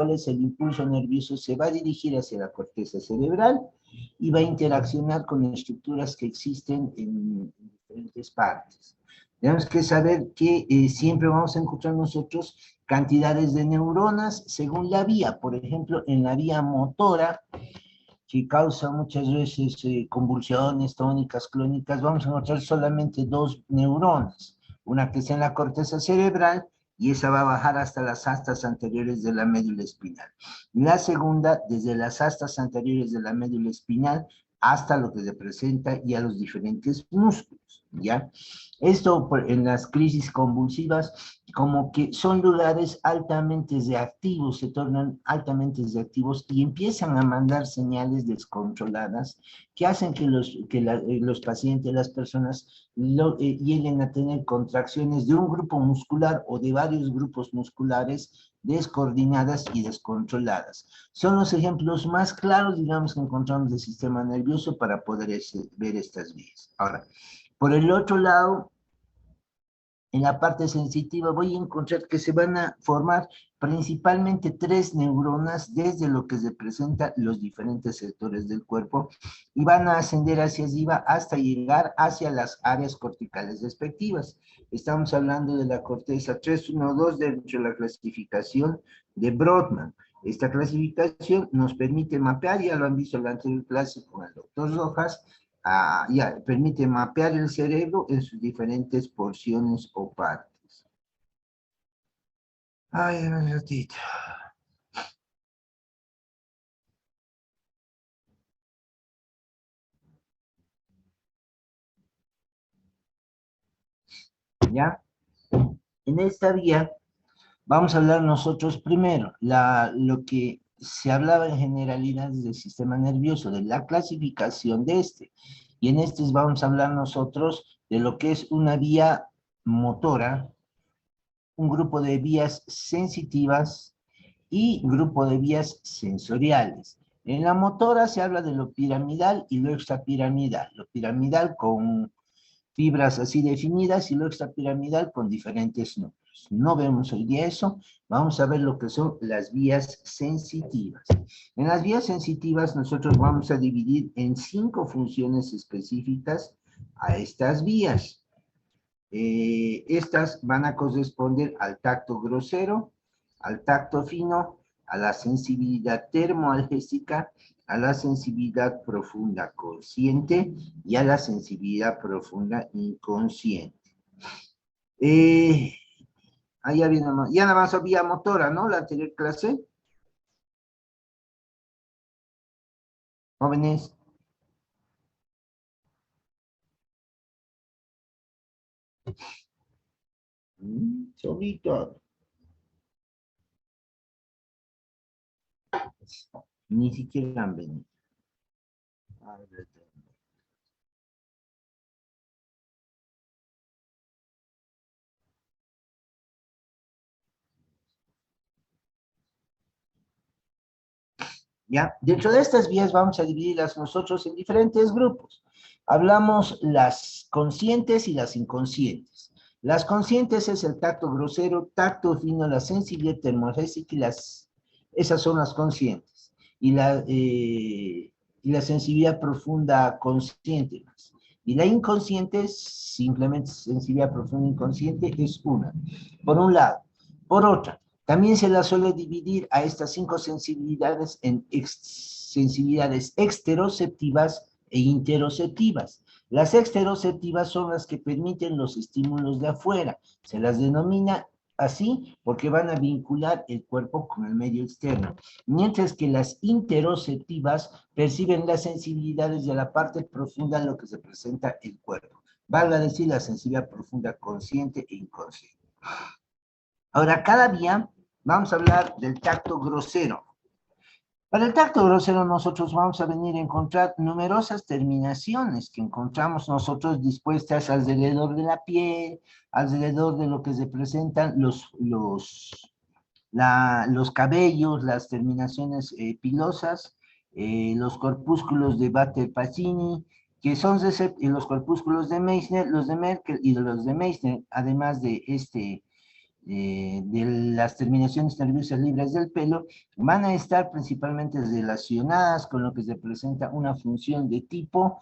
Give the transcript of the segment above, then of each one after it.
cuales el impulso nervioso se va a dirigir hacia la corteza cerebral y va a interaccionar con estructuras que existen en diferentes partes. Tenemos que saber que siempre vamos a encontrar nosotros cantidades de neuronas según la vía. Por ejemplo, en la vía motora, que causa muchas veces convulsiones tónicas, clónicas, vamos a encontrar solamente dos neuronas. Una que está en la corteza cerebral y esa va a bajar hasta las astas anteriores de la médula espinal. La segunda, desde las astas anteriores de la médula espinal hasta lo que representa ya los diferentes músculos, ¿ya? Esto en las crisis convulsivas, como que son lugares altamente reactivos, se tornan altamente reactivos y empiezan a mandar señales descontroladas que hacen que los pacientes, las personas, lleguen a tener contracciones de un grupo muscular o de varios grupos musculares descoordinadas y descontroladas. Son los ejemplos más claros, digamos, que encontramos del sistema nervioso para poder ver estas vías. Ahora, por el otro lado, en la parte sensitiva voy a encontrar que se van a formar principalmente tres neuronas desde lo que representa los diferentes sectores del cuerpo y van a ascender hacia arriba hasta llegar hacia las áreas corticales respectivas. Estamos hablando de la corteza 312 dentro de la clasificación de Brodmann. Esta clasificación nos permite mapear, ya lo han visto en la anterior clase con el doctor Rojas, ya permite mapear el cerebro en sus diferentes porciones o partes. Ay, un ratito. ¿Ya? En esta vía vamos a hablar nosotros primero, lo que se hablaba en generalidades del sistema nervioso, de la clasificación de este. Y en este vamos a hablar nosotros de lo que es una vía motora, un grupo de vías sensitivas y grupo de vías sensoriales. En la motora se habla de lo piramidal y lo extrapiramidal. Lo piramidal con fibras así definidas y lo extrapiramidal con diferentes números. No vemos hoy día eso, vamos a ver lo que son las vías sensitivas. En las vías sensitivas nosotros vamos a dividir en 5 funciones específicas a estas vías. Estas van a corresponder al tacto grosero, al tacto fino, a la sensibilidad termoalgésica, a la sensibilidad profunda consciente y a la sensibilidad profunda inconsciente. Ya nada más vía motora, ¿no? La anterior clase. Jóvenes. Solito. Ni siquiera han venido. ¿Ya? Dentro de estas vías vamos a dividirlas nosotros en diferentes grupos. Hablamos las conscientes y las inconscientes. Las conscientes es el tacto grosero, tacto fino, la sensibilidad termoalgésica y esas son las conscientes. Y la sensibilidad profunda consciente más. Y la inconsciente, simplemente sensibilidad profunda inconsciente, es una. Por un lado. Por otra, también se las suele dividir a estas 5 sensibilidades en sensibilidades exteroceptivas e interoceptivas. Las exteroceptivas son las que permiten los estímulos de afuera. Se las denomina así porque van a vincular el cuerpo con el medio externo. Mientras que las interoceptivas perciben las sensibilidades de la parte profunda de lo que se presenta el cuerpo. Valga decir la sensibilidad profunda consciente e inconsciente. Ahora, cada vía vamos a hablar del tacto grosero. Para el tacto grosero nosotros vamos a venir a encontrar numerosas terminaciones que encontramos nosotros dispuestas alrededor de la piel, alrededor de lo que representan los cabellos, las terminaciones pilosas, los corpúsculos de Batter-Pacini, que son los corpúsculos de Meissner, los de Merkel y los de Meissner, además de de las terminaciones nerviosas libres del pelo van a estar principalmente relacionadas con lo que se presenta una función de tipo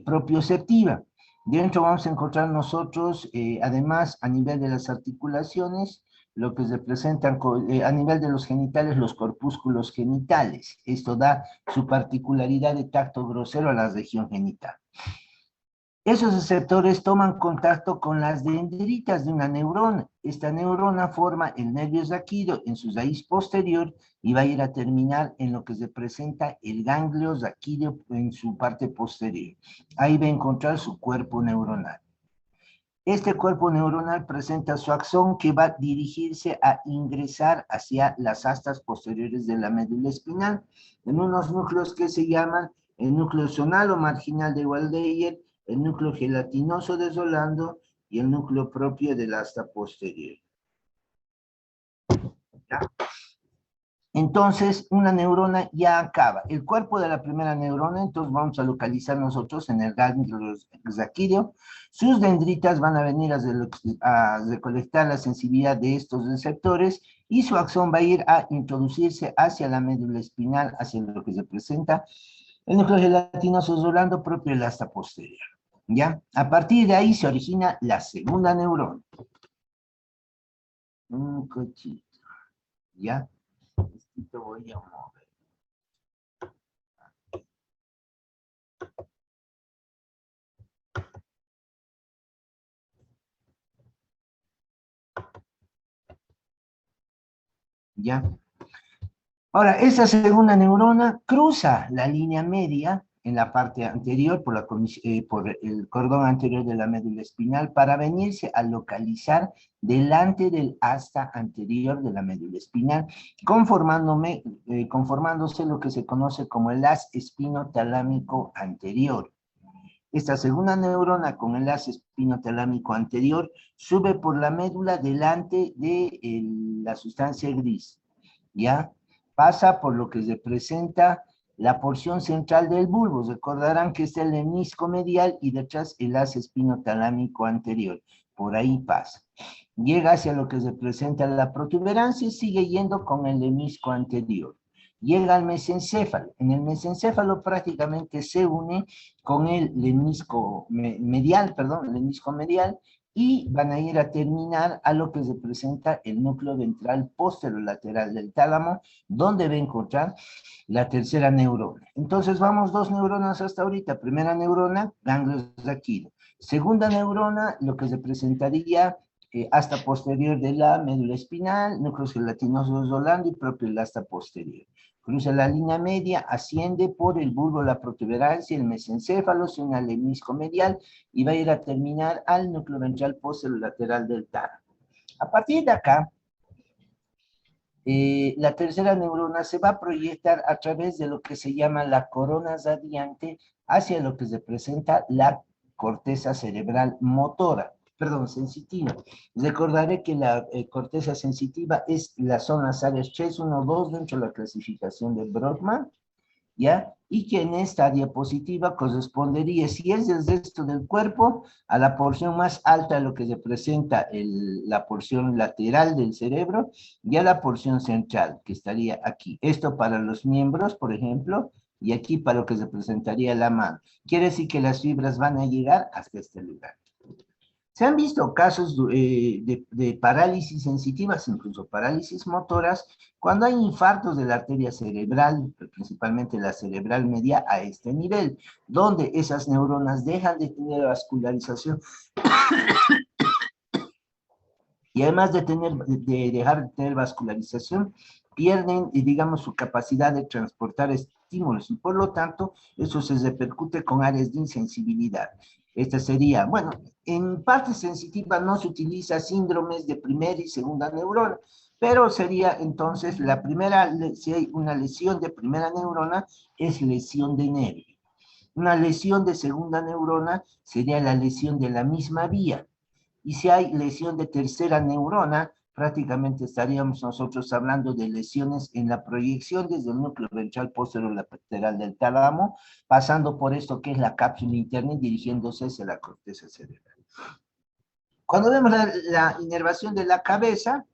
propioceptiva. Dentro vamos a encontrar nosotros, además, a nivel de las articulaciones, lo que se presentan a nivel de los genitales, los corpúsculos genitales. Esto da su particularidad de tacto grosero a la región genital. Esos receptores toman contacto con las dendritas de una neurona. Esta neurona forma el nervio raquídeo en su raíz posterior y va a ir a terminar en lo que se presenta el ganglio raquídeo en su parte posterior. Ahí va a encontrar su cuerpo neuronal. Este cuerpo neuronal presenta su axón que va a dirigirse a ingresar hacia las astas posteriores de la médula espinal, en unos núcleos que se llaman el núcleo zonal o marginal de Waldeyer, el núcleo gelatinoso de Rolando y el núcleo propio del asta posterior. ¿Ya? Entonces, una neurona ya acaba. El cuerpo de la primera neurona, entonces vamos a localizar nosotros en el ganglio raquídeo. Sus dendritas van a venir a recolectar la sensibilidad de estos receptores y su axón va a ir a introducirse hacia la médula espinal, hacia lo que se presenta el núcleo gelatinoso Rolando propio del asta posterior. ¿Ya? A partir de ahí se origina la segunda neurona. Un cochito. ¿Ya? Esto voy a mover. ¿Ya? Ahora, esa segunda neurona cruza la línea media en la parte anterior por el cordón anterior de la médula espinal para venirse a localizar delante del asta anterior de la médula espinal, conformándose lo que se conoce como el haz espinotalámico anterior. Esta segunda neurona con el haz espinotalámico anterior sube por la médula delante de la sustancia gris, ¿ya? Pasa por lo que representa la porción central del bulbo. Recordarán que está el lemnisco medial y detrás el haz espinotalámico anterior. Por ahí pasa. Llega hacia lo que representa la protuberancia y sigue yendo con el lemnisco anterior. Llega al mesencéfalo. En el mesencéfalo prácticamente se une con el lemnisco medial, y van a ir a terminar a lo que representa el núcleo ventral posterolateral del tálamo, donde va a encontrar la tercera neurona. Entonces vamos 2 neuronas hasta ahorita. Primera neurona, ganglio raquídeo. Segunda neurona, lo que representaría asta posterior de la médula espinal, núcleos gelatinosos Rolando y propio el asta posterior. Cruza la línea media, asciende por el bulbo, la protuberancia, el mesencéfalo, se une al lemnisco medial y va a ir a terminar al núcleo ventral posterolateral del tálamo. A partir de acá, la tercera neurona se va a proyectar a través de lo que se llama la corona radiante hacia lo que representa la corteza cerebral sensitiva. Recordaré que la corteza sensitiva son las áreas 3, 1, 2 dentro de la clasificación de Brodmann, ¿ya? Y que en esta diapositiva correspondería, si es del resto del cuerpo, a la porción más alta de lo que representa la porción lateral del cerebro, y a la porción central, que estaría aquí. Esto para los miembros, por ejemplo, y aquí para lo que representaría la mano. Quiere decir que las fibras van a llegar hasta este lugar. Se han visto casos de parálisis sensitivas, incluso parálisis motoras, cuando hay infartos de la arteria cerebral, principalmente la cerebral media, a este nivel, donde esas neuronas dejan de tener vascularización y además de dejar de tener vascularización, pierden, digamos, su capacidad de transportar estímulos y por lo tanto eso se repercute con áreas de insensibilidad. Esta sería, bueno, en parte sensitiva no se utiliza síndromes de primera y segunda neurona, pero sería entonces la primera, si hay una lesión de primera neurona, es lesión de nervio. Una lesión de segunda neurona sería la lesión de la misma vía. Y si hay lesión de tercera neurona, prácticamente estaríamos nosotros hablando de lesiones en la proyección desde el núcleo ventral posterolateral del tálamo, pasando por esto que es la cápsula interna y dirigiéndose hacia la corteza cerebral. Cuando vemos la inervación de la cabeza,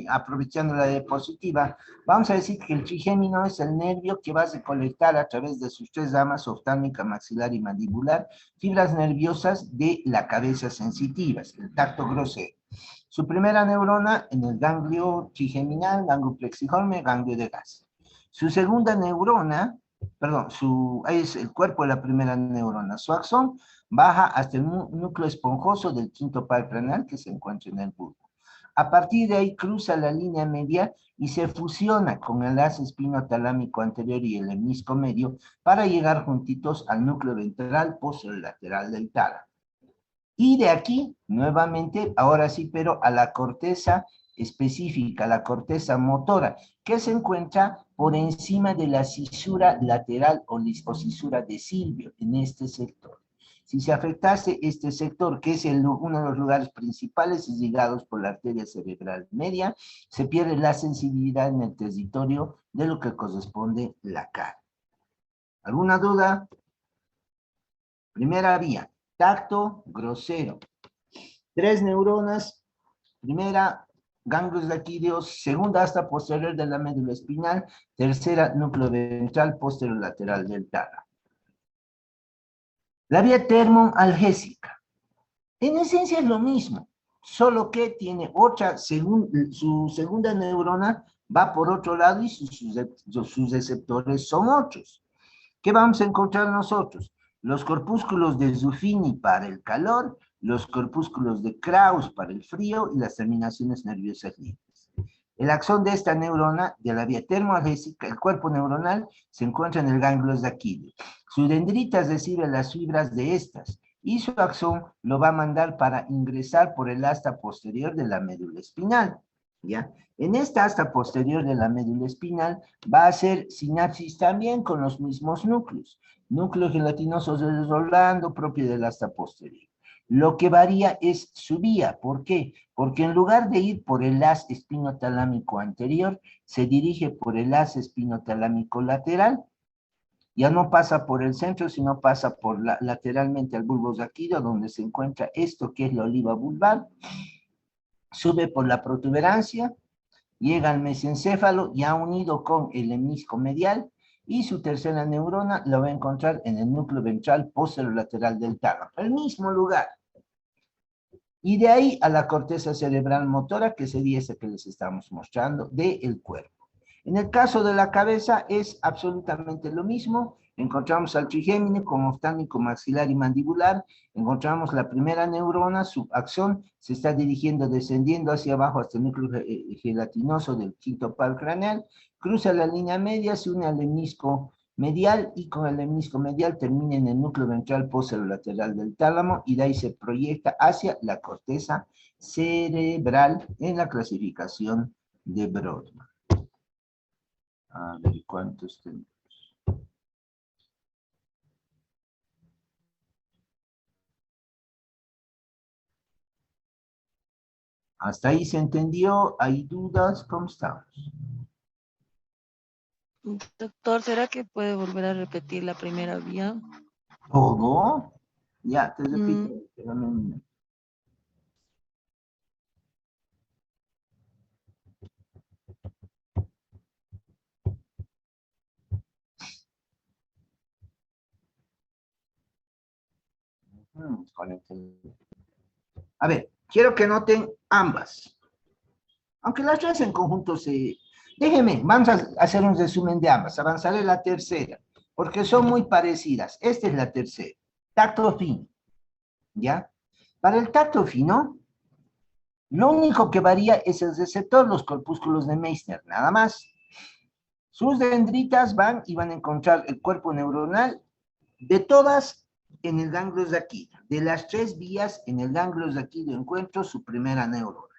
aprovechando la diapositiva, vamos a decir que el trigémino es el nervio que va a recolectar a través de sus tres ramas, oftálmica, maxilar y mandibular, fibras nerviosas de la cabeza sensitivas, el tacto grosero. Su primera neurona en el ganglio trigeminal, ganglio plexiforme, ganglio de gas. Su segunda neurona, perdón, es el cuerpo de la primera neurona. Su axón baja hasta el núcleo esponjoso del quinto par craneal que se encuentra en el bulbo. A partir de ahí cruza la línea media y se fusiona con el haz espinotalámico anterior y el hemisco medio para llegar juntitos al núcleo ventral posterolateral del tálamo. Y de aquí, nuevamente, ahora sí, pero a la corteza específica, la corteza motora, que se encuentra por encima de la cisura lateral o cisura de Silvio, en este sector. Si se afectase este sector, que es uno de los lugares principales irrigados por la arteria cerebral media, se pierde la sensibilidad en el territorio de lo que corresponde la cara. ¿Alguna duda? Primera vía, tacto grosero. 3 neuronas, primera, ganglios raquídeos, segunda asta posterior de la médula espinal, tercera, núcleo ventral posterolateral del tálamo. La vía termoalgésica. En esencia es lo mismo, solo que tiene otra, su segunda neurona va por otro lado y sus receptores son otros. ¿Qué vamos a encontrar nosotros? Los corpúsculos de Zuffini para el calor, los corpúsculos de Krauss para el frío y las terminaciones nerviosas libres. El axón de esta neurona, de la vía termoalgésica, el cuerpo neuronal, se encuentra en el ganglio raquídeo. Su dendrita recibe las fibras de estas y su axón lo va a mandar para ingresar por el asta posterior de la médula espinal. ¿Ya? En esta asta posterior de la médula espinal va a hacer sinapsis también con los mismos núcleos. Núcleo gelatinoso desdoblando propio del asta posterior. Lo que varía es su vía. ¿Por qué? Porque en lugar de ir por el haz espinotalámico anterior, se dirige por el haz espinotalámico lateral. Ya no pasa por el centro, sino pasa lateralmente al bulbo raquídeo, donde se encuentra esto que es la oliva vulvar. Sube por la protuberancia, llega al mesencéfalo, ya unido con el hemisco medial, y su tercera neurona la va a encontrar en el núcleo ventral posterolateral del tálamo, el mismo lugar. Y de ahí a la corteza cerebral motora, que sería esa que les estamos mostrando, del cuerpo. En el caso de la cabeza es absolutamente lo mismo. Encontramos al trigémino con oftálmico, maxilar y mandibular. Encontramos la primera neurona, su axón se está dirigiendo, descendiendo hacia abajo hasta el núcleo gelatinoso del quinto par craneal. Cruza la línea media, se une al hemisco medial y con el hemisco medial termina en el núcleo ventral posterolateral del tálamo y de ahí se proyecta hacia la corteza cerebral en la clasificación de Brodmann. A ver cuántos tenemos. ¿Hasta ahí se entendió? ¿Hay dudas? ¿Cómo estamos? Doctor, ¿será que puede volver a repetir la primera vía? ¿Todo? Ya, te repito. Espérame un momento. A ver, quiero que noten ambas. Aunque las tres en conjunto se... Déjenme, vamos a hacer un resumen de ambas. Avanzaré la tercera, porque son muy parecidas. Esta es la tercera. Tacto fino. ¿Ya? Para el tacto fino, lo único que varía es el receptor, los corpúsculos de Meissner, nada más. Sus dendritas van y van a encontrar el cuerpo neuronal de todas en el ganglio raquídeo. De las tres vías, en el ganglio raquídeo encuentro su primera neurona.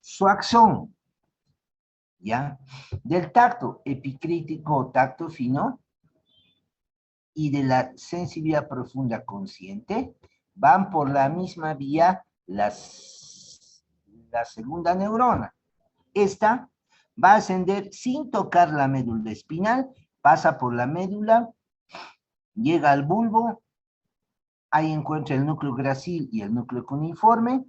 Su axón, ¿ya? Del tacto epicrítico o tacto fino y de la sensibilidad profunda consciente, van por la misma vía la segunda neurona. Esta va a ascender sin tocar la médula espinal, pasa por la médula, llega al bulbo, ahí encuentra el núcleo gracil y el núcleo cuneiforme,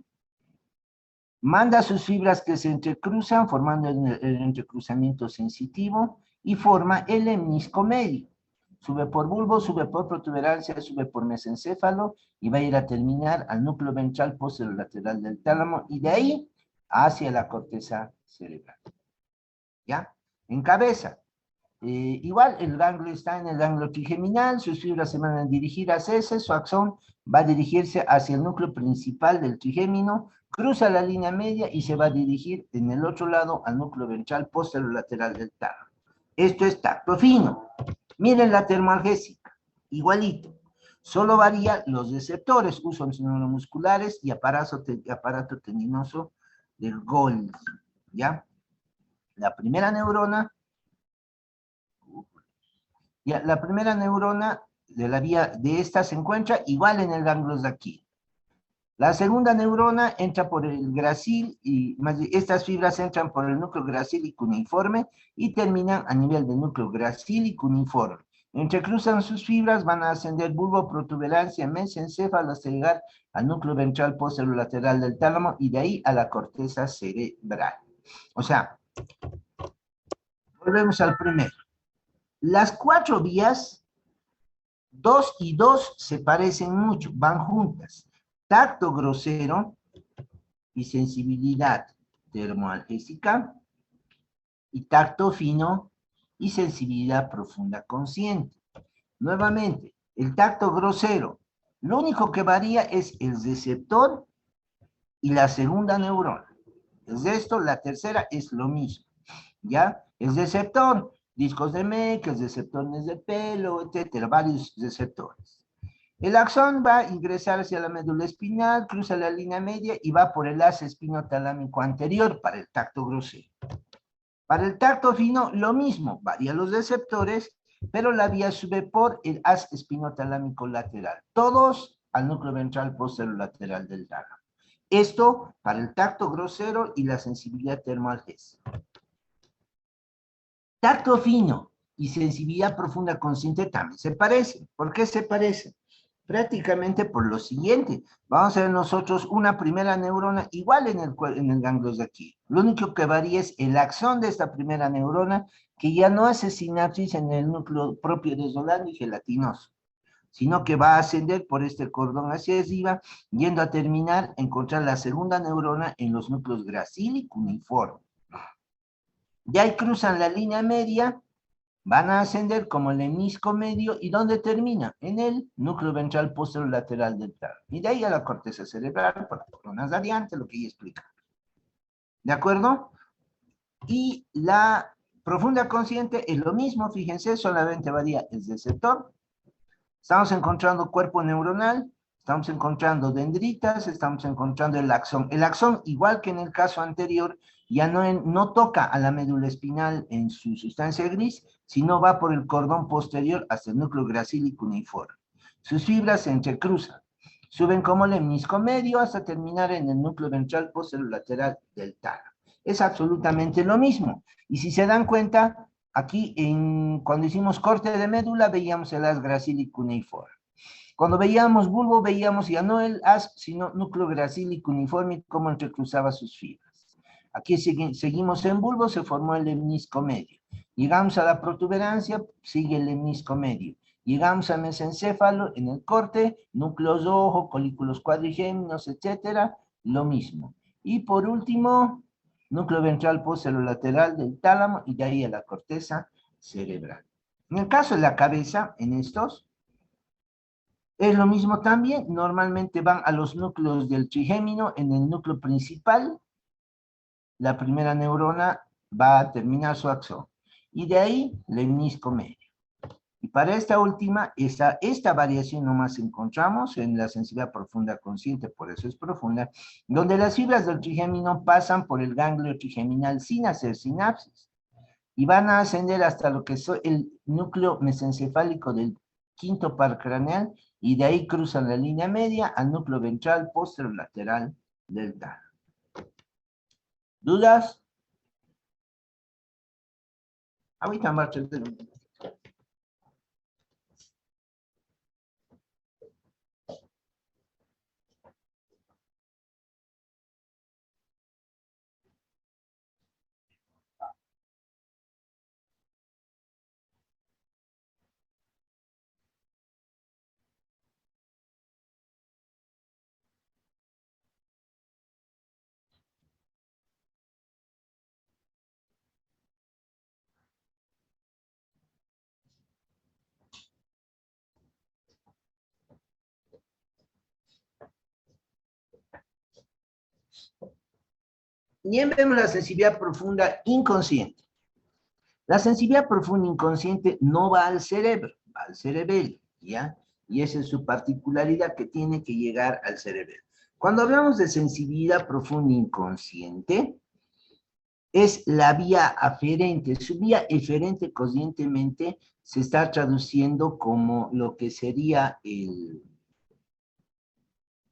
manda sus fibras que se entrecruzan, formando el entrecruzamiento sensitivo, y forma el lemnisco medio. Sube por bulbo, sube por protuberancia, sube por mesencéfalo, y va a ir a terminar al núcleo ventral posterolateral del tálamo, y de ahí hacia la corteza cerebral. ¿Ya? En cabeza. Igual el ganglio está en el ganglio trigeminal, sus fibras se van a dirigir hacia ese, su axón va a dirigirse hacia el núcleo principal del trigémino, cruza la línea media y se va a dirigir en el otro lado al núcleo ventral posterolateral del tálamo. Esto es tacto fino. Miren la termoalgésica, igualito. Solo varía los receptores, uso neuromusculares y aparato tendinoso del Golgi, ¿ya? La primera neurona de la vía de esta se encuentra igual en el ganglio de aquí. La segunda neurona entra por el gracil y estas fibras entran por el núcleo gracil y cuneiforme y terminan a nivel del núcleo gracil y cuneiforme. Entrecruzan sus fibras, van a ascender bulbo, protuberancia, mesencéfalo hasta llegar al núcleo ventral posterolateral del tálamo y de ahí a la corteza cerebral. O sea, volvemos al primero. Las 4 vías, 2 y 2 se parecen mucho, van juntas. Tacto grosero y sensibilidad termoalgésica, y tacto fino y sensibilidad profunda consciente. Nuevamente, el tacto grosero, lo único que varía es el receptor y la segunda neurona. El resto, la tercera, es lo mismo, ¿ya? El receptor, discos de Meckel, receptores de pelo, etcétera, varios receptores. El axón va a ingresar hacia la médula espinal, cruza la línea media y va por el haz espinotalámico anterior para el tacto grosero. Para el tacto fino, lo mismo, varía los receptores, pero la vía sube por el haz espinotalámico lateral, todos al núcleo ventral posterolateral del tálamo. Esto para el tacto grosero y la sensibilidad termoalgésica. Tacto fino y sensibilidad profunda consciente también se parecen. ¿Por qué se parecen? Prácticamente por lo siguiente. Vamos a ver nosotros una primera neurona igual en el ganglio de aquí. Lo único que varía es el axón de esta primera neurona, que ya no hace sinapsis en el núcleo propio desolano y gelatinoso, sino que va a ascender por este cordón hacia arriba, yendo a terminar, encontrar la segunda neurona en los núcleos gracil y cuneiforme. De ahí cruzan la línea media, van a ascender como el lemnisco medio, y ¿dónde termina? En el núcleo ventral posterolateral del tálamo. Y de ahí a la corteza cerebral, por la corona radiante, lo que ya explica. ¿De acuerdo? Y la profunda consciente es lo mismo, fíjense, solamente varía el receptor. Estamos encontrando cuerpo neuronal, estamos encontrando dendritas, estamos encontrando el axón. El axón, igual que en el caso anterior, ya no toca a la médula espinal en su sustancia gris, sino va por el cordón posterior hasta el núcleo gracil y cuneiforme. Sus fibras se entrecruzan, suben como lemnisco medio hasta terminar en el núcleo ventral posterolateral del tálamo. Es absolutamente lo mismo. Y si se dan cuenta, aquí cuando hicimos corte de médula veíamos el haz gracil y cuneiforme. Cuando veíamos bulbo veíamos ya no el haz, sino núcleo gracil y cuneiforme, cómo entrecruzaba sus fibras. Aquí seguimos en bulbo, se formó el lemnisco medio. Llegamos a la protuberancia, sigue el lemnisco medio. Llegamos a mesencéfalo, en el corte, núcleos de ojo, colículos cuadrigéminos, etcétera, lo mismo. Y por último, núcleo ventral posterolateral del tálamo, y de ahí a la corteza cerebral. En el caso de la cabeza, en estos, es lo mismo también. Normalmente van a los núcleos del trigémino. En el núcleo principal, la primera neurona va a terminar su axón. Y de ahí, lemnisco medio. Y para esta última, esta variación nomás encontramos en la sensibilidad profunda consciente, por eso es profunda, donde las fibras del trigémino pasan por el ganglio trigeminal sin hacer sinapsis, y van a ascender hasta lo que es el núcleo mesencefálico del quinto par craneal, y de ahí cruzan la línea media al núcleo ventral posterolateral del tálamo. ¿Dudas? Ahorita marcha el tema. Bien, vemos la sensibilidad profunda inconsciente. La sensibilidad profunda inconsciente no va al cerebro, va al cerebelo, ¿ya? Y esa es su particularidad, que tiene que llegar al cerebelo. Cuando hablamos de sensibilidad profunda inconsciente, es la vía aferente. Su vía eferente conscientemente se está traduciendo como lo que sería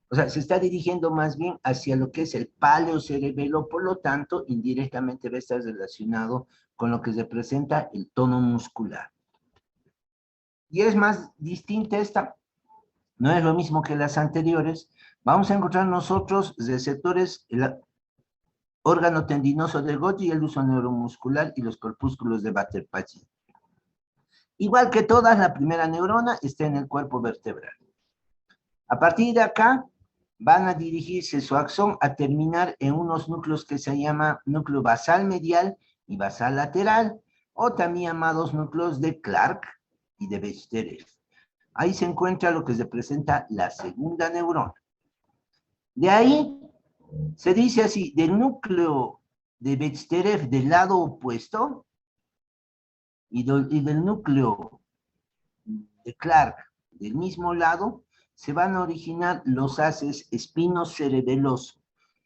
o sea, se está dirigiendo más bien hacia lo que es el paleocerebelo, por lo tanto, indirectamente va a estar relacionado con lo que se presenta el tono muscular. Y es más distinta esta, no es lo mismo que las anteriores. Vamos a encontrar nosotros receptores, el órgano tendinoso del Golgi y el uso neuromuscular y los corpúsculos de Bater-Pachy. Igual que todas, la primera neurona está en el cuerpo vertebral. A partir de acá, van a dirigirse su axón a terminar en unos núcleos que se llama núcleo basal medial y basal lateral, o también llamados núcleos de Clark y de Bechterew. Ahí se encuentra lo que se presenta la segunda neurona. De ahí, se dice así, del núcleo de Bechterew del lado opuesto y del núcleo de Clark del mismo lado, se van a originar los haces espinocerebeloso,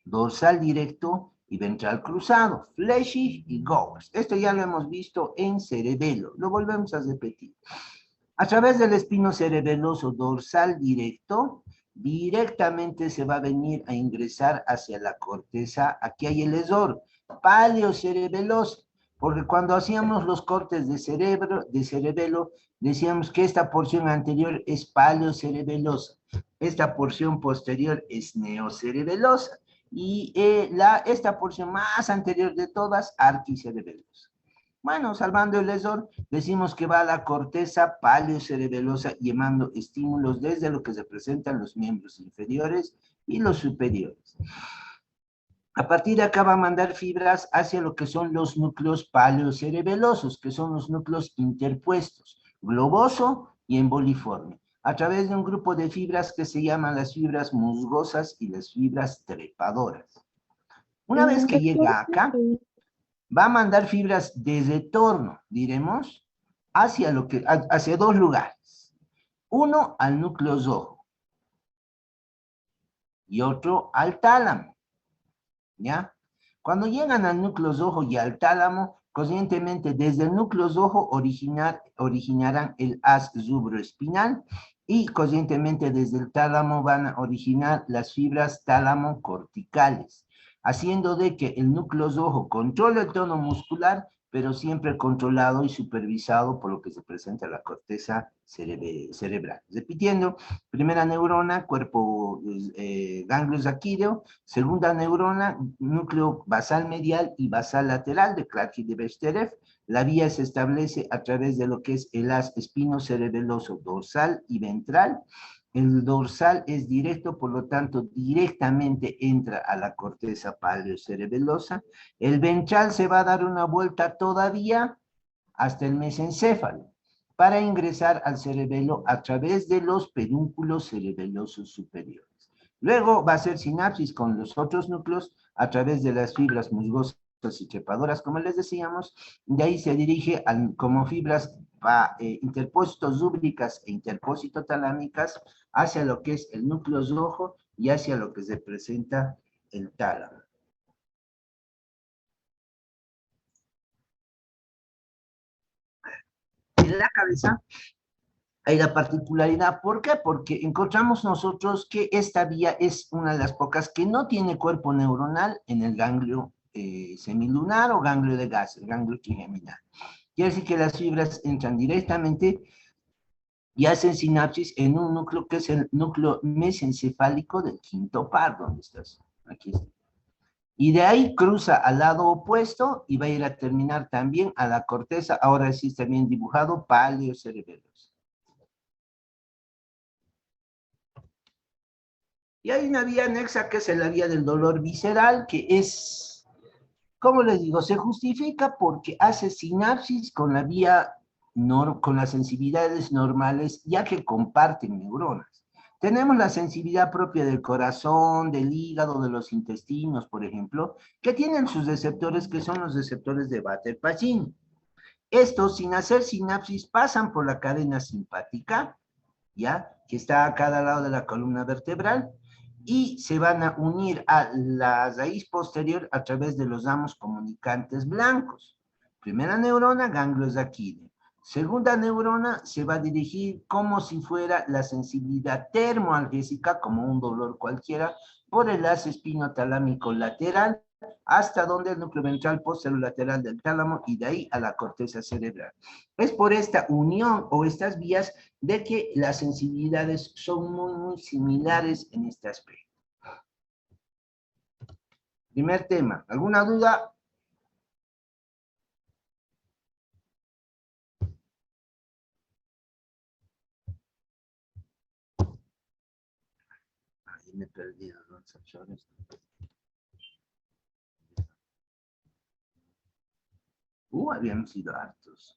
dorsal directo y ventral cruzado, Fleschig y Gowers. Esto ya lo hemos visto en cerebelo, lo volvemos a repetir. A través del espinocerebeloso dorsal directo, directamente se va a venir a ingresar hacia la corteza. Aquí hay el error, paleocerebeloso, porque cuando hacíamos los cortes de cerebelo, decíamos que esta porción anterior es paleocerebelosa, esta porción posterior es neocerebelosa, y esta porción más anterior de todas, arquicerebelosa. Bueno, salvando el error, decimos que va a la corteza paleocerebelosa llamando estímulos desde lo que se presentan los miembros inferiores y los superiores. A partir de acá va a mandar fibras hacia lo que son los núcleos paleocerebelosos, que son los núcleos interpuestos, globoso y emboliforme, a través de un grupo de fibras que se llaman las fibras musgosas y las fibras trepadoras. Una vez que llega acá, va a mandar fibras de retorno, diremos, hacia dos lugares. Uno al núcleo rojo y otro al tálamo. ¿Ya? Cuando llegan al núcleo rojo y al tálamo, conscientemente desde el núcleo rojo originarán el haz rubroespinal y conscientemente desde el tálamo van a originar las fibras tálamo-corticales, haciendo de que el núcleo rojo controle el tono muscular, pero siempre controlado y supervisado por lo que se presenta en la corteza cerebral. Repitiendo, primera neurona, cuerpo ganglio raquídeo, segunda neurona, núcleo basal medial y basal lateral de Clark y de Bechterew. La vía se establece a través de lo que es el haz espinocerebeloso dorsal y ventral. El dorsal es directo, por lo tanto, directamente entra a la corteza paleocerebelosa. El ventral se va a dar una vuelta todavía hasta el mesencéfalo, para ingresar al cerebelo a través de los pedúnculos cerebelosos superiores. Luego va a hacer sinapsis con los otros núcleos a través de las fibras musgosas y trepadoras, como les decíamos, de ahí se dirige como fibras interpósitos rúbricas e interpósito talámicas hacia lo que es el núcleo rojo y hacia lo que se presenta el tálamo. En la cabeza hay la particularidad, ¿por qué? Porque encontramos nosotros que esta vía es una de las pocas que no tiene cuerpo neuronal en el ganglio semilunar o ganglio de gas, el ganglio trigeminal. Quiere decir que las fibras entran directamente y hacen sinapsis en un núcleo que es el núcleo mesencefálico del quinto par. ¿Dónde estás? Aquí está. Y de ahí cruza al lado opuesto y va a ir a terminar también a la corteza, ahora sí está bien dibujado, paleocerebelos. Y hay una vía anexa que es la vía del dolor visceral, que es, ¿cómo les digo? Se justifica porque hace sinapsis con la vía, con las sensibilidades normales, ya que comparten neuronas. Tenemos la sensibilidad propia del corazón, del hígado, de los intestinos, por ejemplo, que tienen sus receptores, que son los receptores de Bader-Pacini. Estos, sin hacer sinapsis, pasan por la cadena simpática, ¿ya? Que está a cada lado de la columna vertebral, y se van a unir a la raíz posterior a través de los ramos comunicantes blancos. Primera neurona, ganglios de Aquile. Segunda neurona se va a dirigir como si fuera la sensibilidad termoalgésica, como un dolor cualquiera, por el haz espinotalámico lateral, hasta donde el núcleo ventral posterolateral del tálamo, y de ahí a la corteza cerebral. Es por esta unión o estas vías de que las sensibilidades son muy similares en este aspecto. Primer tema, ¿alguna duda? Ahí me perdí los opciones. Habían sido hartos.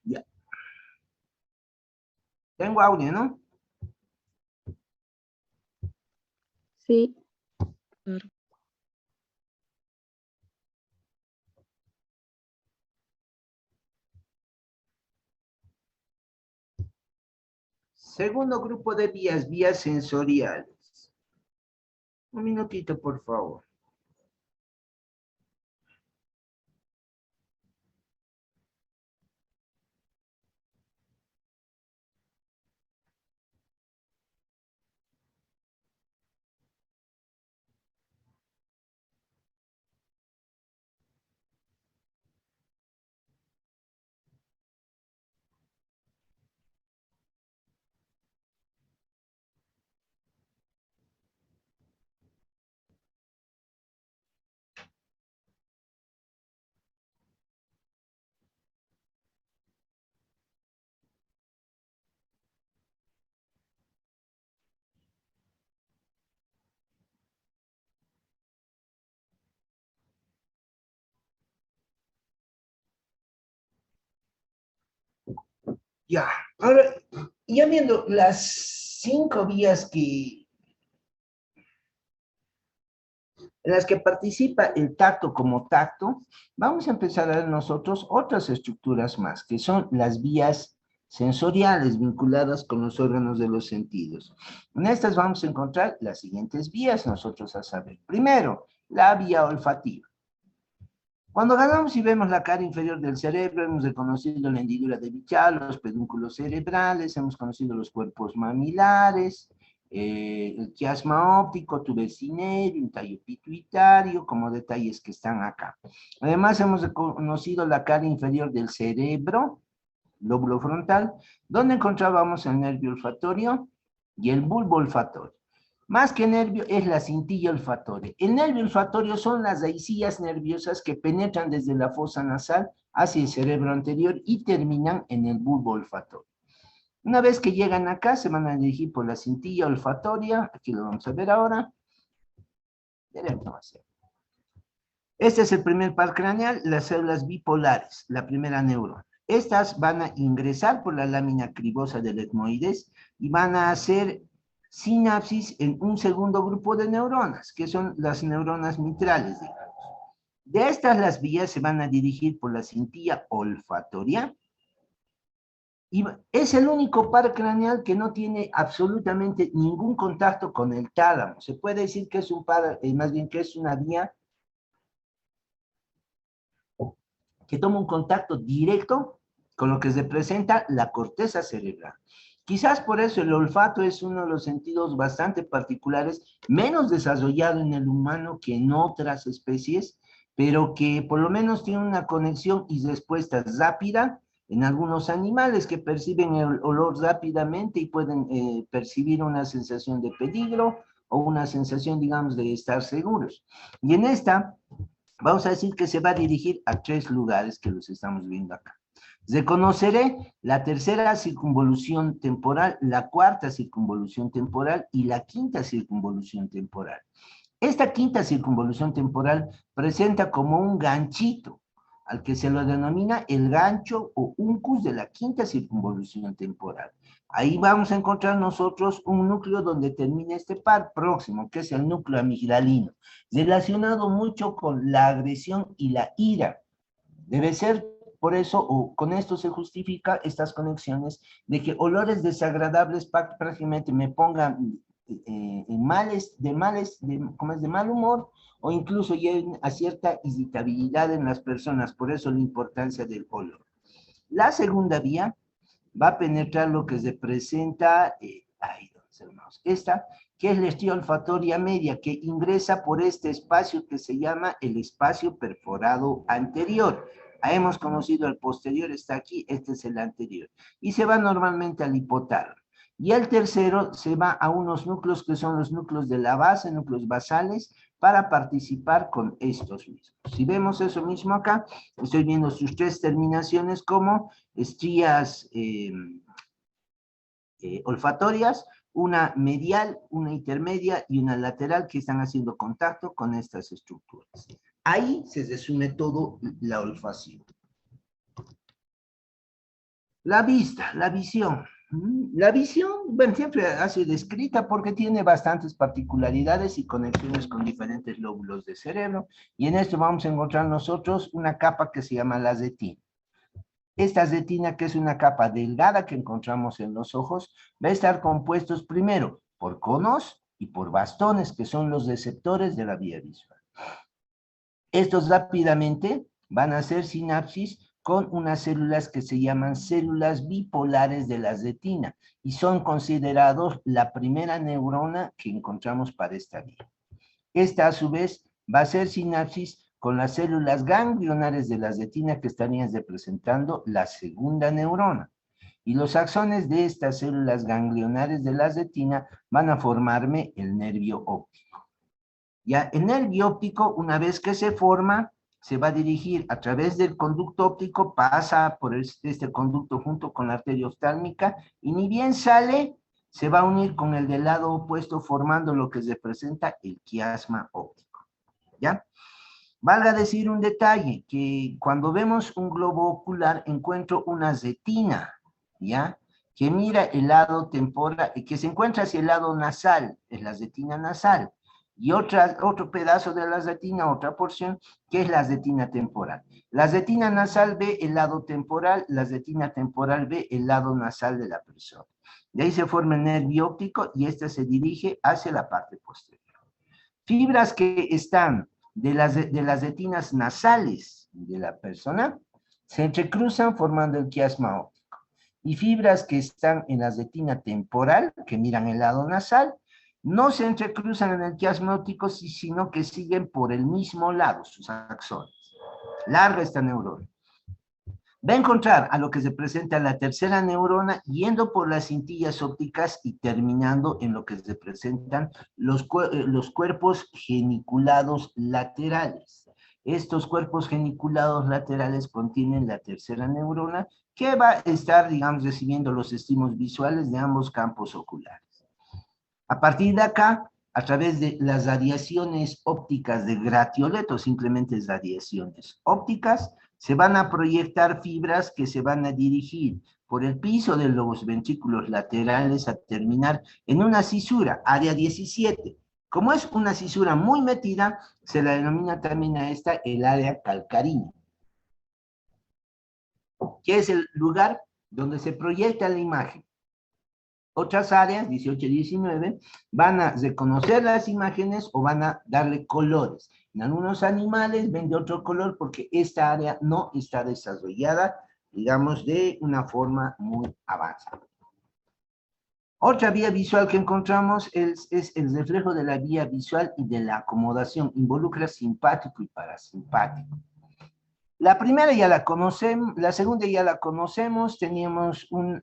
Ya. Tengo audio, ¿no? Sí. Segundo grupo de vías, vías sensoriales. Un minutito, por favor. Ya, ahora, ya viendo las 5 vías en las que participa el tacto como tacto, vamos a empezar a ver nosotros otras estructuras más, que son las vías sensoriales vinculadas con los órganos de los sentidos. En estas vamos a encontrar las siguientes vías nosotros a saber. Primero, la vía olfativa. Cuando agarramos y vemos la cara inferior del cerebro, hemos reconocido la hendidura de Bichat, los pedúnculos cerebrales, hemos conocido los cuerpos mamilares, el quiasma óptico, tubecinerio, un tallo pituitario, como detalles que están acá. Además, hemos reconocido la cara inferior del cerebro, lóbulo frontal, donde encontrábamos el nervio olfatorio y el bulbo olfatorio. Más que nervio es la cintilla olfatoria. El nervio olfatorio son las raicillas nerviosas que penetran desde la fosa nasal hacia el cerebro anterior y terminan en el bulbo olfatorio. Una vez que llegan acá, se van a dirigir por la cintilla olfatoria. Aquí lo vamos a ver ahora. Este es el primer par craneal, las células bipolares, la primera neurona. Estas van a ingresar por la lámina cribosa del etmoides y van a hacer sinapsis en un segundo grupo de neuronas, que son las neuronas mitrales, digamos. De estas, las vías se van a dirigir por la cintilla olfatoria, y es el único par craneal que no tiene absolutamente ningún contacto con el tálamo. Se puede decir que es un par, más bien que es una vía que toma un contacto directo con lo que representa la corteza cerebral. Quizás por eso el olfato es uno de los sentidos bastante particulares, menos desarrollado en el humano que en otras especies, pero que por lo menos tiene una conexión y respuesta rápida en algunos animales que perciben el olor rápidamente y pueden percibir una sensación de peligro o una sensación, digamos, de estar seguros. Y en esta, vamos a decir que se va a dirigir a 3 lugares que los estamos viendo acá. Reconoceré la tercera circunvolución temporal, la cuarta circunvolución temporal y la quinta circunvolución temporal. Esta quinta circunvolución temporal presenta como un ganchito, al que se lo denomina el gancho o uncus de la quinta circunvolución temporal. Ahí vamos a encontrar nosotros un núcleo donde termina este par próximo, que es el núcleo amigdalino, relacionado mucho con la agresión y la ira. Debe ser por eso, o con esto se justifica estas conexiones de que olores desagradables prácticamente me pongan de mal humor, o incluso lleven a cierta irritabilidad en las personas, por eso la importancia del olor. La segunda vía va a penetrar lo que se presenta, esta, que es la estría olfatoria media, que ingresa por este espacio que se llama el espacio perforado anterior. Hemos conocido el posterior, está aquí, este es el anterior. Y se va normalmente al hipotálamo. Y el tercero se va a unos núcleos que son los núcleos de la base, núcleos basales, para participar con estos mismos. Si vemos eso mismo acá, estoy viendo sus 3 terminaciones como estrías olfatorias, una medial, una intermedia y una lateral que están haciendo contacto con estas estructuras. Ahí se resume todo la olfacción. La vista, la visión. La visión, bueno, siempre ha sido descrita porque tiene bastantes particularidades y conexiones con diferentes lóbulos del cerebro, y en esto vamos a encontrar nosotros una capa que se llama la retina. Esta retina, que es una capa delgada que encontramos en los ojos, va a estar compuestos primero por conos y por bastones, que son los receptores de la vía visual. Estos rápidamente van a hacer sinapsis con unas células que se llaman células bipolares de la retina y son considerados la primera neurona que encontramos para esta vía. Esta a su vez va a hacer sinapsis con las células ganglionares de la retina que estarían representando la segunda neurona. Y los axones de estas células ganglionares de la retina van a formarme el nervio óptico. Ya, el nervio óptico, una vez que se forma, se va a dirigir a través del conducto óptico, pasa por este conducto junto con la arteria oftálmica, y ni bien sale, se va a unir con el del lado opuesto, formando lo que representa el quiasma óptico. ¿Ya? Valga decir un detalle, que cuando vemos un globo ocular, encuentro una retina, ¿ya? Que mira el lado temporal, que se encuentra hacia el lado nasal, es la retina nasal, y otro pedazo de la retina, otra porción, que es la retina temporal. La retina nasal ve el lado temporal, la retina temporal ve el lado nasal de la persona. De ahí se forma el nervio óptico y este se dirige hacia la parte posterior. Fibras que están de las retinas nasales de la persona se entrecruzan formando el quiasma óptico. Y fibras que están en la retina temporal, que miran el lado nasal, no se entrecruzan en el quiasma óptico, sino que siguen por el mismo lado, sus axones. Larga esta neurona. Va a encontrar a lo que se presenta la tercera neurona yendo por las cintillas ópticas y terminando en lo que se presentan los cuerpos geniculados laterales. Estos cuerpos geniculados laterales contienen la tercera neurona que va a estar, digamos, recibiendo los estímulos visuales de ambos campos oculares. A partir de acá, a través de las radiaciones ópticas de gratioleto, simplemente radiaciones ópticas, se van a proyectar fibras que se van a dirigir por el piso de los ventrículos laterales a terminar en una cisura, área 17. Como es una cisura muy metida, se la denomina también a esta el área calcarínea, que es el lugar donde se proyecta la imagen. Otras áreas, 18 y 19, van a reconocer las imágenes o van a darle colores. En algunos animales ven de otro color porque esta área no está desarrollada, digamos, de una forma muy avanzada. Otra vía visual que encontramos es el reflejo de la vía visual y de la acomodación. Involucra simpático y parasimpático. La primera ya la conocemos, la segunda ya la conocemos, teníamos un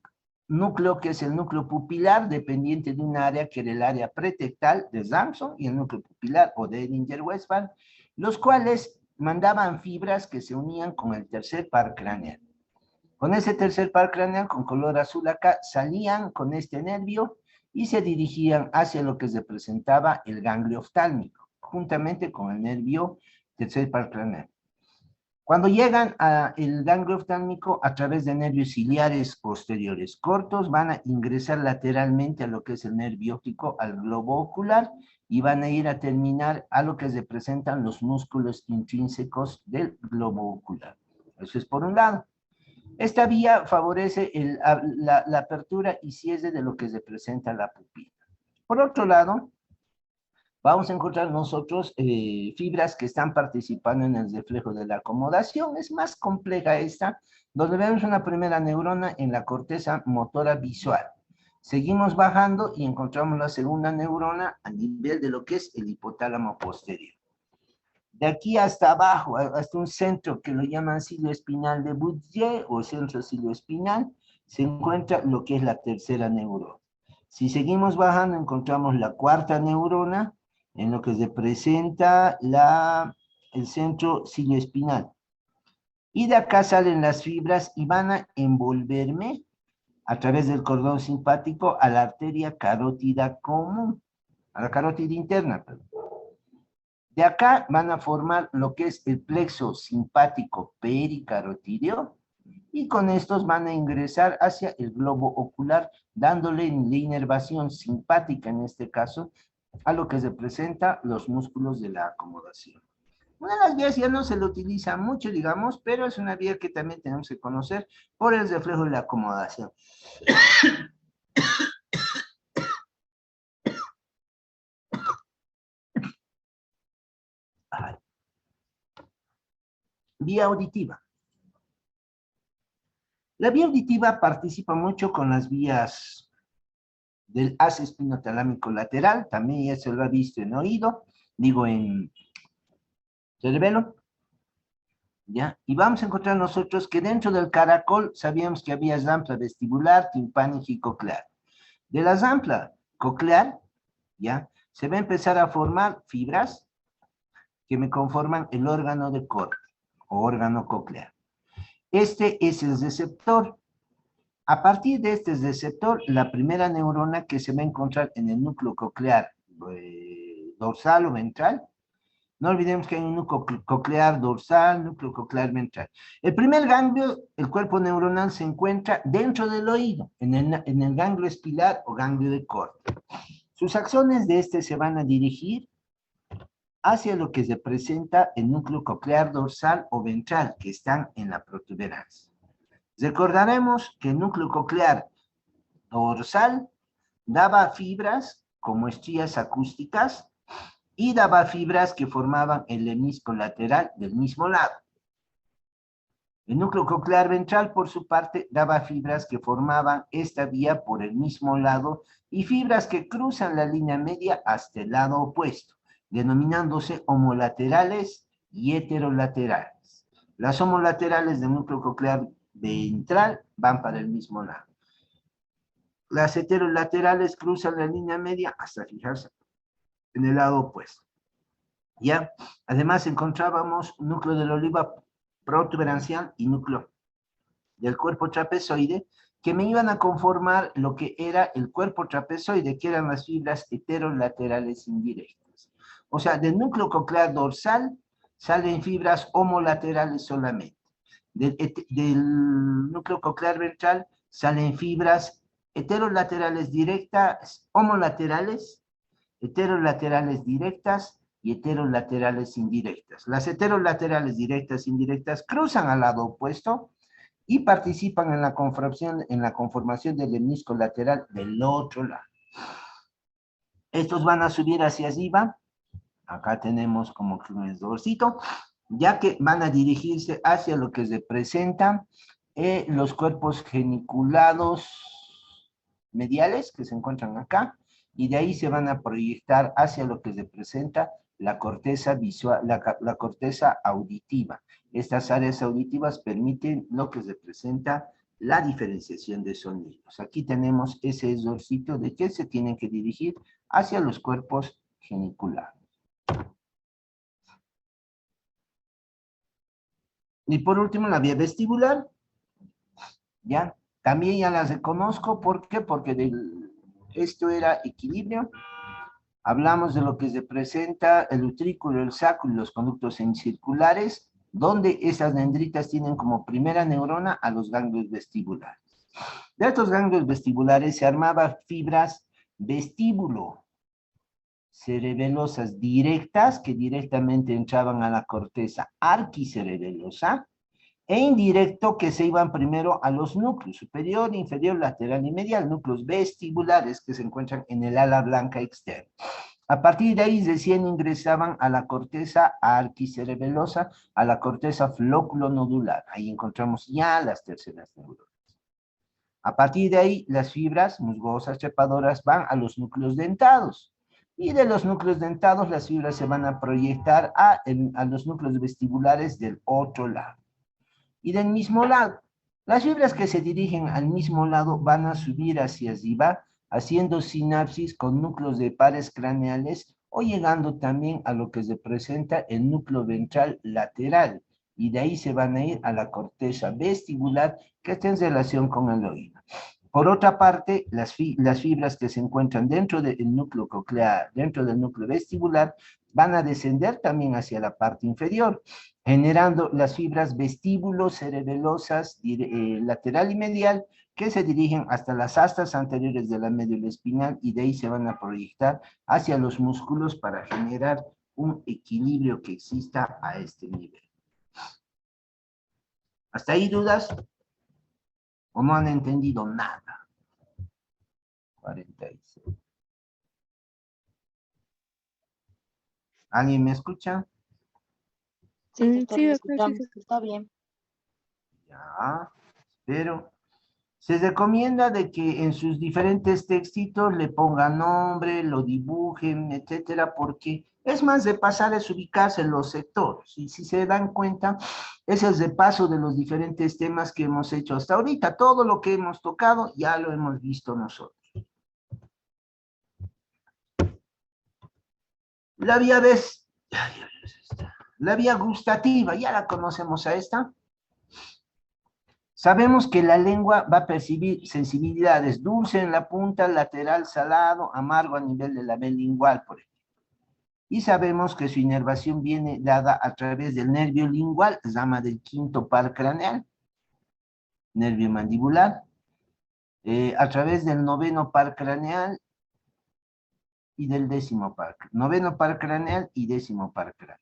núcleo que es el núcleo pupilar, dependiente de un área que era el área pretectal de Samson y el núcleo pupilar o de Edinger-Westphal, los cuales mandaban fibras que se unían con el tercer par craneal. Con ese tercer par craneal, con color azul acá, salían con este nervio y se dirigían hacia lo que representaba el ganglio oftálmico, juntamente con el nervio tercer par craneal. Cuando llegan al ganglio oftálmico a través de nervios ciliares posteriores cortos, van a ingresar lateralmente a lo que es el nervio óptico, al globo ocular, y van a ir a terminar a lo que representan los músculos intrínsecos del globo ocular. Eso es por un lado. Esta vía favorece la apertura y cierre de lo que representa la pupila. Por otro lado, vamos a encontrar nosotros fibras que están participando en el reflejo de la acomodación. Es más compleja esta, donde vemos una primera neurona en la corteza motora visual. Seguimos bajando y encontramos la segunda neurona a nivel de lo que es el hipotálamo posterior. De aquí hasta abajo, hasta un centro que lo llaman cilio espinal de Boudier o centro cilioespinal, se encuentra lo que es la tercera neurona. Si seguimos bajando, encontramos la cuarta neurona, en lo que se presenta el centro cilioespinal. Y de acá salen las fibras y van a envolverme a través del cordón simpático a la arteria carótida común, a la carótida interna, perdón. De acá van a formar lo que es el plexo simpático pericarotídeo y con estos van a ingresar hacia el globo ocular, dándole la inervación simpática en este caso a lo que representa los músculos de la acomodación. Una de las vías ya no se lo utiliza mucho, digamos, pero es una vía que también tenemos que conocer por el reflejo de la acomodación. Vía auditiva. La vía auditiva participa mucho con las vías del haz espinotalámico lateral, también ya se lo ha visto en oído, digo en cerebelo, ¿ya? Y vamos a encontrar nosotros que dentro del caracol sabíamos que había zampla vestibular, timpánica y coclear. De la zampla coclear, ¿ya? Se va a empezar a formar fibras que me conforman el órgano de corte o órgano coclear. Este es el receptor. A partir de este receptor, la primera neurona que se va a encontrar en el núcleo coclear dorsal o ventral, no olvidemos que hay un núcleo coclear dorsal, núcleo coclear ventral. El primer ganglio, el cuerpo neuronal, se encuentra dentro del oído, en el ganglio espilar o ganglio de corte. Sus axones de este se van a dirigir hacia lo que representa el núcleo coclear dorsal o ventral, que están en la protuberancia. Recordaremos que el núcleo coclear dorsal daba fibras como estrías acústicas y daba fibras que formaban el lemnisco lateral del mismo lado. El núcleo coclear ventral, por su parte, daba fibras que formaban esta vía por el mismo lado y fibras que cruzan la línea media hasta el lado opuesto, denominándose homolaterales y heterolaterales. Las homolaterales del núcleo coclear ventral van para el mismo lado. Las heterolaterales cruzan la línea media hasta fijarse en el lado opuesto. ¿Ya? Además encontrábamos núcleo de la oliva protuberancial y núcleo del cuerpo trapezoide que me iban a conformar lo que era el cuerpo trapezoide, que eran las fibras heterolaterales indirectas. O sea, del núcleo coclear dorsal salen fibras homolaterales solamente. Del núcleo coclear ventral salen fibras heterolaterales directas, homolaterales, heterolaterales directas y heterolaterales indirectas. Las heterolaterales directas e indirectas cruzan al lado opuesto y participan en la conformación del lemnisco lateral del otro lado. Estos van a subir hacia arriba. Acá tenemos como que un esdorcito, ya que van a dirigirse hacia lo que representan los cuerpos geniculados mediales que se encuentran acá, y de ahí se van a proyectar hacia lo que representa la corteza visual, la corteza auditiva. Estas áreas auditivas permiten lo que representa la diferenciación de sonidos. Aquí tenemos ese exorcito de que se tienen que dirigir hacia los cuerpos geniculares. Y por último, la vía vestibular. ¿Ya? También ya las reconozco. ¿Por qué? Porque esto era equilibrio. Hablamos de lo que se presenta el utrículo, el sacro y los conductos semicirculares, donde esas dendritas tienen como primera neurona a los ganglios vestibulares. De estos ganglios vestibulares se armaban fibras vestíbulo cerebelosas directas, que directamente entraban a la corteza arquicerebelosa, e indirecto, que se iban primero a los núcleos superior, inferior, lateral y medial, núcleos vestibulares que se encuentran en el ala blanca externa. A partir de ahí recién ingresaban a la corteza arquicerebelosa, a la corteza flóculo-nodular. Ahí encontramos ya las terceras neuronas. A partir de ahí, las fibras musgosas trepadoras van a los núcleos dentados. Y de los núcleos dentados, las fibras se van a proyectar a los núcleos vestibulares del otro lado. Y del mismo lado, las fibras que se dirigen al mismo lado van a subir hacia arriba, haciendo sinapsis con núcleos de pares craneales o llegando también a lo que se presenta el núcleo ventral lateral. Y de ahí se van a ir a la corteza vestibular que está en relación con el oído. Por otra parte, las fibras que se encuentran dentro del núcleo coclear, dentro del núcleo vestibular, van a descender también hacia la parte inferior, generando las fibras vestíbulo-cerebelosas lateral y medial, que se dirigen hasta las astas anteriores de la médula espinal y de ahí se van a proyectar hacia los músculos para generar un equilibrio que exista a este nivel. ¿Hasta ahí dudas? ¿O no han entendido nada? 46. ¿Alguien me escucha? Sí, Sí, doctor, sí, está bien. Ya, pero se recomienda de que en sus diferentes textitos le pongan nombre, lo dibujen, etcétera, porque es más de pasar, es ubicarse en los sectores. Y si se dan cuenta, es el repaso de los diferentes temas que hemos hecho hasta ahorita. Todo lo que hemos tocado ya lo hemos visto nosotros. La vía gustativa, ya la conocemos a esta. Sabemos que la lengua va a percibir sensibilidades, dulce en la punta, lateral, salado, amargo a nivel de la lingual, por ejemplo. Y sabemos que su inervación viene dada a través del nervio lingual, rama del quinto par craneal, nervio mandibular, a través del noveno par craneal y del décimo par, noveno par craneal y décimo par craneal.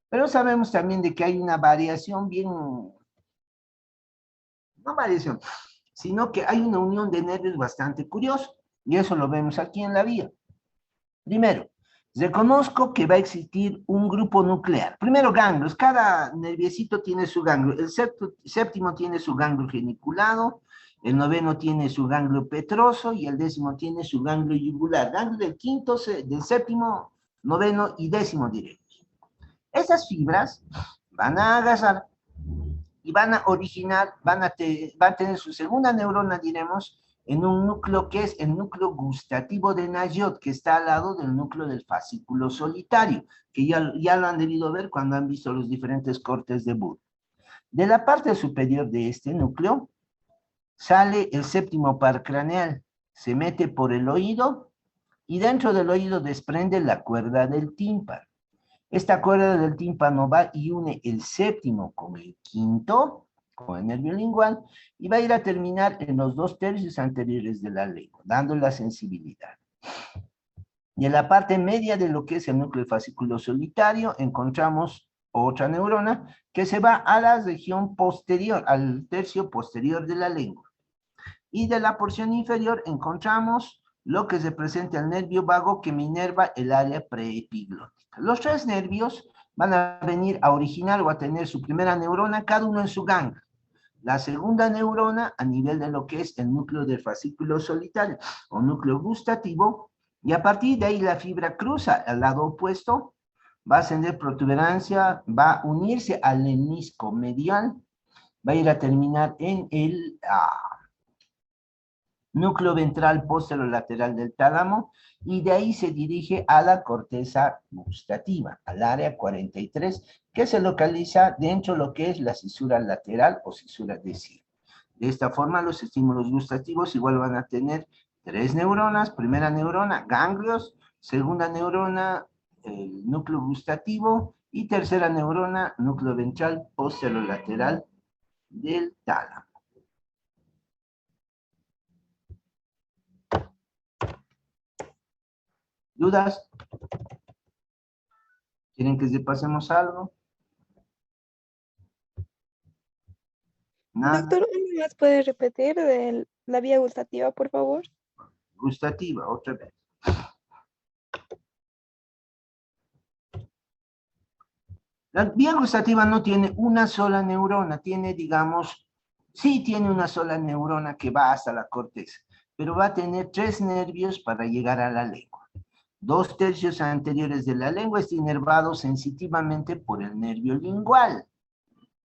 Pero sabemos también de que hay una variación bien, no variación, sino que hay una unión de nervios bastante curiosa, y eso lo vemos aquí en la vía. Primero, reconozco que va a existir un grupo nuclear. Primero, ganglios. Cada nerviecito tiene su ganglio. El séptimo tiene su ganglio geniculado, el noveno tiene su ganglio petroso y el décimo tiene su ganglio yugular. Ganglio del quinto, del séptimo, noveno y décimo directos. Esas fibras van a agarrar y van a originar, van a tener su segunda neurona, diremos, en un núcleo que es el núcleo gustativo de Nagiot, que está al lado del núcleo del fascículo solitario, que ya lo han debido ver cuando han visto los diferentes cortes de Burr. De la parte superior de este núcleo sale el séptimo par craneal, se mete por el oído y dentro del oído desprende la cuerda del tímpano. Esta cuerda del tímpano va y une el séptimo con el quinto, con el nervio lingual, y va a ir a terminar en los 2 tercios anteriores de la lengua, dando la sensibilidad. Y en la parte media de lo que es el núcleo fascículo solitario, encontramos otra neurona que se va a la región posterior, al tercio posterior de la lengua. Y de la porción inferior encontramos lo que se presenta el nervio vago que me inerva el área preepiglótica. Los 3 nervios van a venir a originar o a tener su primera neurona, cada uno en su ganglio. La segunda neurona a nivel de lo que es el núcleo del fascículo solitario o núcleo gustativo, y a partir de ahí la fibra cruza al lado opuesto, va a ascender protuberancia, va a unirse al menisco medial, va a ir a terminar en el núcleo ventral posterolateral del tálamo, y de ahí se dirige a la corteza gustativa, al área 43, que se localiza dentro de lo que es la cisura lateral o cisura de Sill. De esta forma, los estímulos gustativos igual van a tener 3 neuronas, primera neurona, ganglios, segunda neurona, el núcleo gustativo, y tercera neurona, núcleo ventral posterolateral del tálamo. ¿Dudas? ¿Quieren que pasemos algo? Nada. Doctor, ¿uno más puede repetir de la vía gustativa, por favor? Gustativa, otra vez. La vía gustativa no tiene una sola neurona, tiene, digamos, sí tiene una sola neurona que va hasta la corteza, pero va a tener 3 nervios para llegar a la lengua. 2 tercios anteriores de la lengua está inervado sensitivamente por el nervio lingual,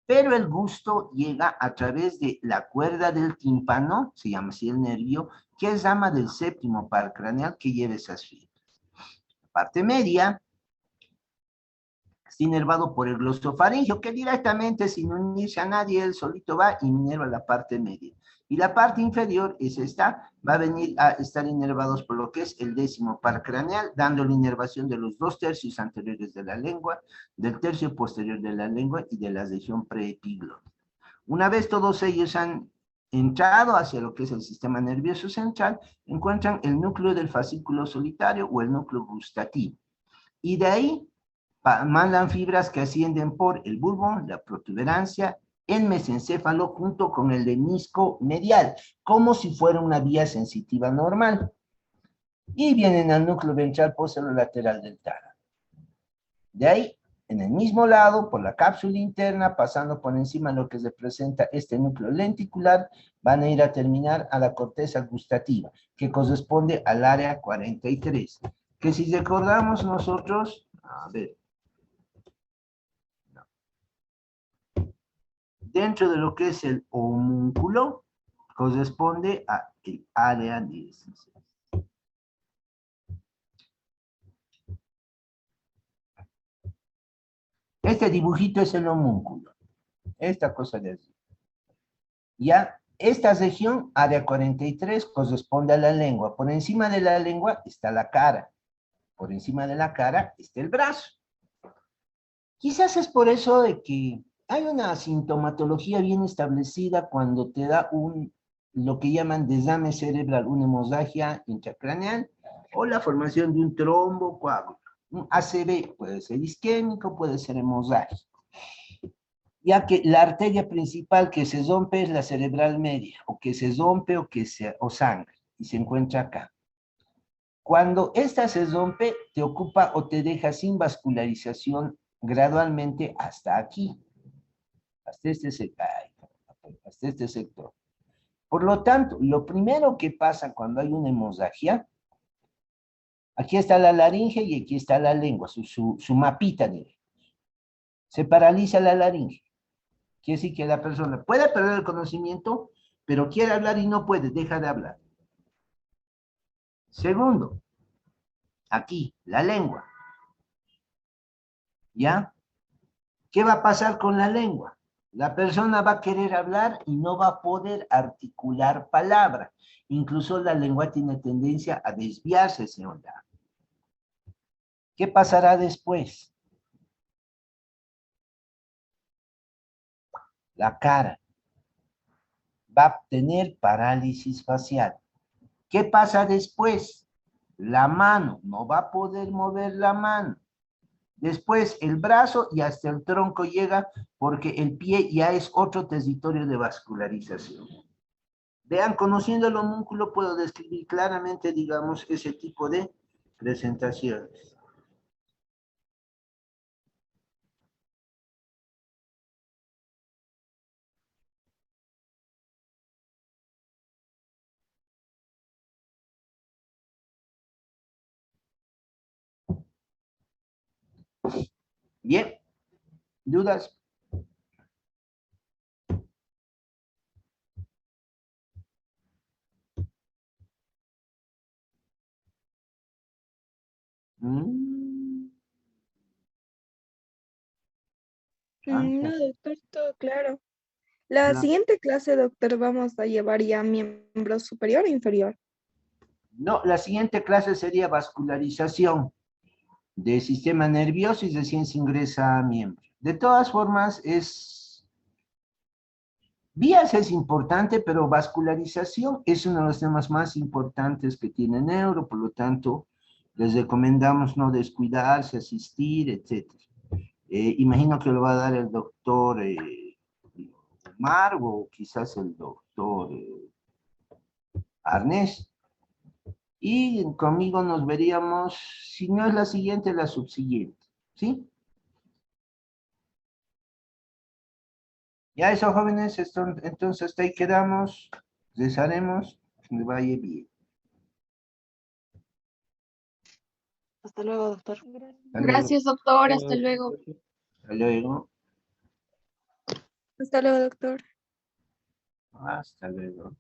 pero el gusto llega a través de la cuerda del tímpano, se llama así el nervio, que es rama del séptimo par craneal que lleva esas fibras. La parte media está inervado por el glosofaringeo, que directamente, sin unirse a nadie, él solito va y inerva la parte media. Y la parte inferior es esta, va a venir a estar inervados por lo que es el décimo par craneal, dando la inervación de los 2 tercios anteriores de la lengua, del tercio posterior de la lengua y de la región preepiglótica. Una vez todos ellos han entrado hacia lo que es el sistema nervioso central, encuentran el núcleo del fascículo solitario o el núcleo gustativo. Y de ahí mandan fibras que ascienden por el bulbo, la protuberancia, el mesencéfalo junto con el menisco medial, como si fuera una vía sensitiva normal. Y vienen al núcleo ventral posterolateral del tálamo. De ahí, en el mismo lado, por la cápsula interna, pasando por encima de lo que representa este núcleo lenticular, van a ir a terminar a la corteza gustativa, que corresponde al área 43. Que si recordamos nosotros, a ver, dentro de lo que es el homúnculo, corresponde al área 16. Este dibujito es el homúnculo. Esta cosa de así. Ya, esta región, área 43, corresponde a la lengua. Por encima de la lengua está la cara. Por encima de la cara está el brazo. Quizás es por eso de que hay una sintomatología bien establecida cuando te da lo que llaman desame cerebral, una hemorragia intracraneal, o la formación de un trombo coágulo. Un ACV puede ser isquémico, puede ser hemorrágico. Ya que la arteria principal que se rompe es la cerebral media, o que se rompe o sangra, y se encuentra acá. Cuando esta se rompe, te ocupa o te deja sin vascularización gradualmente hasta aquí, hasta este sector. Por lo tanto, lo primero que pasa cuando hay una hemorragia, aquí está la laringe y aquí está la lengua, su mapita, digamos. Se paraliza la laringe. Quiere decir que la persona puede perder el conocimiento, pero quiere hablar y no puede, deja de hablar. Segundo, aquí, la lengua. ¿Ya? ¿Qué va a pasar con la lengua? La persona va a querer hablar y no va a poder articular palabra. Incluso la lengua tiene tendencia a desviarse, señor. ¿Qué pasará después? La cara va a tener parálisis facial. ¿Qué pasa después? La mano, no va a poder mover la mano. Después el brazo y hasta el tronco llega porque el pie ya es otro territorio de vascularización. Vean, conociendo el homúnculo puedo describir claramente, digamos, ese tipo de presentaciones. Bien, ¿dudas? Mm, No, Ángel, doctor, todo claro. La no, siguiente clase, doctor, vamos a llevar ya miembro superior o inferior. no, la siguiente clase sería vascularización del sistema nervioso y recién se ingresa a miembro. De todas formas, vías es importante, pero vascularización es uno de los temas más importantes que tiene neuro, por lo tanto, les recomendamos no descuidarse, asistir, etc. Imagino que lo va a dar el doctor Margo, o quizás el doctor Arnés. Y conmigo nos veríamos, si no es la siguiente, la subsiguiente. ¿Sí? Ya eso, jóvenes, entonces hasta ahí quedamos. Rezaremos, que me vaya bien. Hasta luego, doctor. Hasta luego. Gracias, doctor. Hasta luego. Hasta luego. Hasta luego, doctor. Hasta luego.